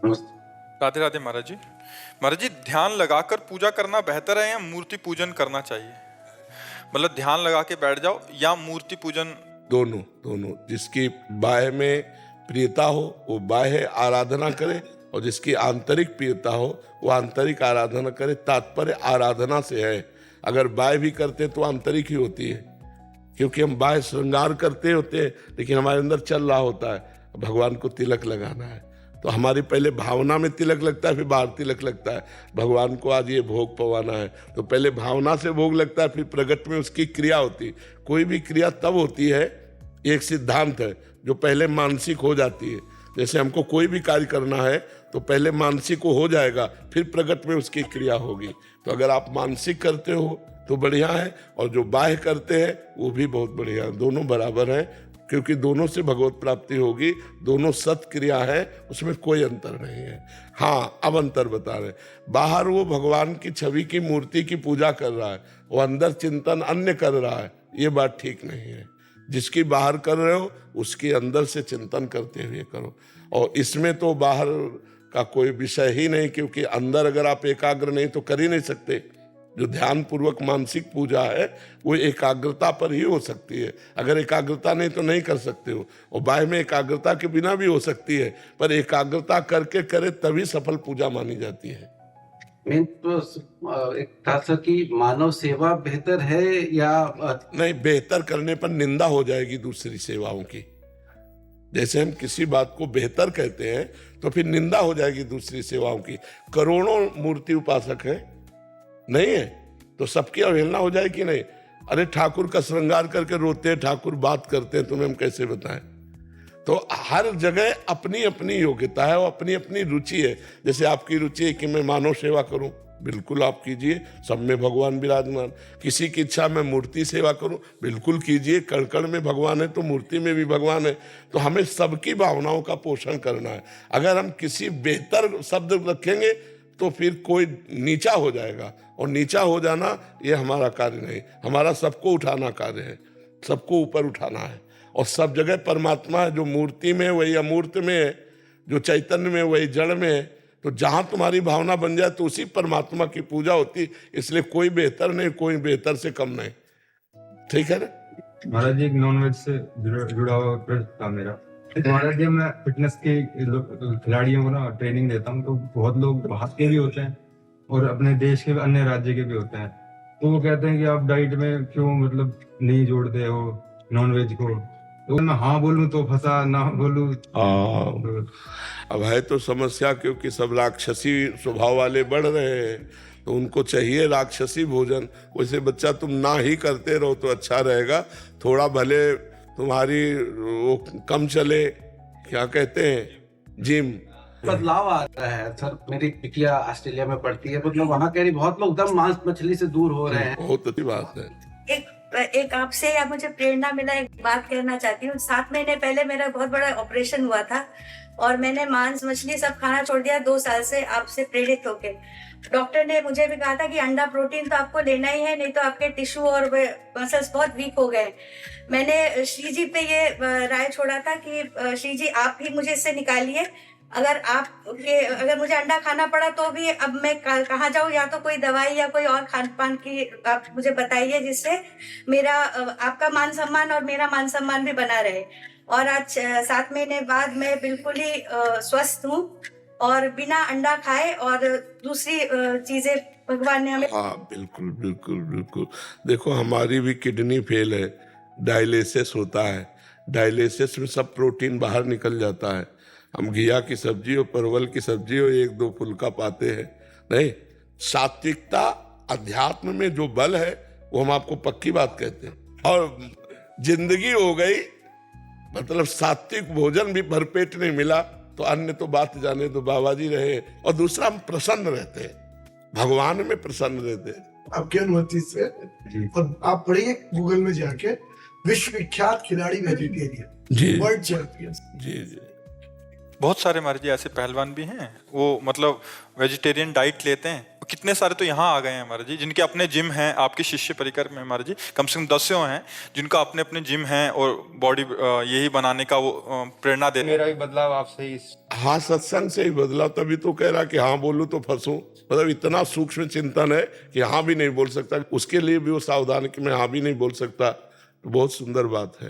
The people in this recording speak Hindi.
राधे राधे महाराज जी। महाराज जी, ध्यान लगाकर पूजा करना बेहतर है या मूर्ति पूजन करना चाहिए? मतलब ध्यान लगा के बैठ जाओ या मूर्ति पूजन? दोनों दोनों। जिसकी बाह्य में प्रियता हो वो बाह्य आराधना करे, और जिसकी आंतरिक प्रियता हो वो आंतरिक आराधना करे। तात्पर्य आराधना से है। अगर बाह्य भी करते तो आंतरिक ही होती है, क्योंकि हम बाह्य श्रृंगार करते होते हैं लेकिन हमारे अंदर चल रहा होता है भगवान को तिलक लगाना है। तो हमारी पहले भावना में तिलक लगता है, फिर बाहर तिलक लगता है। भगवान को आज ये भोग पवाना है तो पहले भावना से भोग लगता है, फिर प्रगट में उसकी क्रिया होती है। कोई भी क्रिया तब होती है, एक सिद्धांत है, जो पहले मानसिक हो जाती है। जैसे हमको कोई भी कार्य करना है तो पहले मानसिक हो जाएगा, फिर प्रगट में उसकी क्रिया होगी। तो अगर आप मानसिक करते हो तो बढ़िया है, और जो बाह्य करते हैं वो भी बहुत बढ़िया है। दोनों बराबर हैं, क्योंकि दोनों से भगवत प्राप्ति होगी। दोनों सत्क्रिया है, उसमें कोई अंतर नहीं है। हाँ, अब अंतर बता रहे। बाहर वो भगवान की छवि की मूर्ति की पूजा कर रहा है, वो अंदर चिंतन अन्य कर रहा है, ये बात ठीक नहीं है। जिसकी बाहर कर रहे हो उसके अंदर से चिंतन करते हुए करो। और इसमें तो बाहर का कोई विषय ही नहीं, क्योंकि अंदर अगर आप एकाग्र नहीं तो कर ही नहीं सकते। जो ध्यान पूर्वक मानसिक पूजा है वो एकाग्रता पर ही हो सकती है। अगर एकाग्रता नहीं तो नहीं कर सकते हो। और बाह्य में एकाग्रता के बिना भी हो सकती है, पर एकाग्रता करके करे तभी सफल पूजा मानी जाती है। मेन तो एक था सर कि मानव सेवा बेहतर है या नहीं, बेहतर करने पर निंदा हो जाएगी दूसरी सेवाओं की। जैसे हम किसी बात को बेहतर कहते हैं तो फिर निंदा हो जाएगी दूसरी सेवाओं की। करोड़ों मूर्ति उपासक हैं, नहीं है तो सबकी अवहेलना हो जाए कि नहीं? अरे ठाकुर का श्रृंगार करके रोते हैं, ठाकुर बात करते हैं, तुम्हें हम कैसे बताएं? तो हर जगह अपनी अपनी योग्यता है और अपनी अपनी रुचि है। जैसे आपकी रुचि है कि मैं मानव सेवा करूं, बिल्कुल आप कीजिए, सब में भगवान विराजमान। किसी की इच्छा मैं मूर्ति सेवा करूं, बिल्कुल कीजिए, कण कण में भगवान है तो मूर्ति में भी भगवान है। तो हमें सबकी भावनाओं का पोषण करना है। अगर हम किसी बेहतर शब्द रखेंगे तो फिर कोई नीचा हो जाएगा, और नीचा हो जाना ये हमारा कार्य नहीं। हमारा सबको उठाना कार्य है, सबको ऊपर उठाना है। और सब जगह परमात्मा है, जो मूर्ति में वही अमूर्त में है, जो चैतन्य में वही जड़ में है। तो जहां तुम्हारी भावना बन जाए तो उसी परमात्मा की पूजा होती। इसलिए कोई बेहतर नहीं, कोई बेहतर से कम नहीं। ठीक है ना? महाराज जी, एक नॉनवेज से जुड़ा हुआ प्रश्न था मेरा। तो महाराज जी, मैं फिटनेस के खिलाड़ियों को ना ट्रेनिंग देता हूँ, तो बहुत लोग बाहर के भी होते हैं और अपने देश के अन्य राज्य के भी होते हैं। तो वो कहते हैं कि आप डाइट में क्यों मतलब नहीं जोड़ते हो नॉनवेज को? तो मैं हाँ बोलूं तो फंसा, ना बोलूं। अब है तो समस्या, क्योंकि सब राक्षसी स्वभाव वाले बढ़ रहे हैं, तो उनको चाहिए राक्षसी भोजन। वैसे बच्चा तुम ना ही करते रहो तो अच्छा रहेगा। थोड़ा भले तुम्हारी वो कम चले, क्या कहते हैं, जिम। बदलाव आ रहा है सर। मेरी बिटिया ऑस्ट्रेलिया में पढ़ती है, मतलब वहाँ कह रही बहुत लोग दम मांस मछली से दूर हो रहे हैं। बहुत अच्छी बात है। एक आपसे या मुझे प्रेरणा मिला, एक बात कहना चाहती हूँ। 7 महीने पहले मेरा बहुत बड़ा ऑपरेशन हुआ था और मैंने मांस मछली सब खाना छोड़ दिया 2 साल से, आपसे प्रेरित होके। डॉक्टर ने मुझे भी कहा था कि अंडा प्रोटीन तो आपको लेना ही है, नहीं तो आपके टिश्यू और मसल्स बहुत वीक हो गए। मैंने श्री जी पे ये राय छोड़ा था कि श्री जी आप ही मुझे इससे निकालिए। अगर मुझे अंडा खाना पड़ा तो भी अब मैं कहाँ जाऊँ? या तो कोई दवाई या कोई और खान पान की आप मुझे बताइए, जिससे मेरा आपका मान सम्मान और मेरा मान सम्मान भी बना रहे। और आज 7 महीने बाद मैं बिल्कुल ही स्वस्थ हूँ और बिना अंडा खाए, और दूसरी चीजें भगवान ने हमें। हाँ, बिल्कुल बिल्कुल बिल्कुल। देखो, हमारी भी किडनी फेल है, डायलिसिस होता है। डायलिसिस में सब प्रोटीन बाहर निकल जाता है। हम घिया की सब्जी और परवल की सब्जी और 1-2 फुल्का पाते हैं। नहीं, सात्विकता अध्यात्म में जो बल है वो हम आपको पक्की बात कहते हैं। और जिंदगी हो गई, मतलब सात्विक भोजन भी भरपेट नहीं मिला तो अन्य तो बात जाने दो, बाबा जी रहे। और दूसरा, हम प्रसन्न रहते हैं, भगवान में प्रसन्न रहते हैं। आपकी अनुमति से। और आप पढ़िए गूगल में जाके, विश्व विख्यात खिलाड़ी वेजिटेरियन, जी, वर्ल्ड चैंपियन। जी जी। बहुत सारे महाराज जी ऐसे पहलवान भी हैं, वो मतलब वेजिटेरियन डाइट लेते हैं। कितने सारे तो यहाँ आ गए हैं महाराज जी, जिनके अपने जिम हैं, आपके शिष्य परिकर में महाराज जी कम से कम 10 हैं जिनका अपने अपने जिम हैं और बॉडी यही बनाने का वो प्रेरणा दे रहे हैं। मेरा भी बदलाव आपसे ही हाँ, सत्संग से ही बदला, तभी तो कह रहा कि हाँ बोलूं तो फंसूं। मतलब इतना सूक्ष्म चिंतन है कि हाँ भी नहीं बोल सकता, उसके लिए भी वो सावधान कि मैं हाँ भी नहीं बोल सकता। बहुत सुंदर बात है।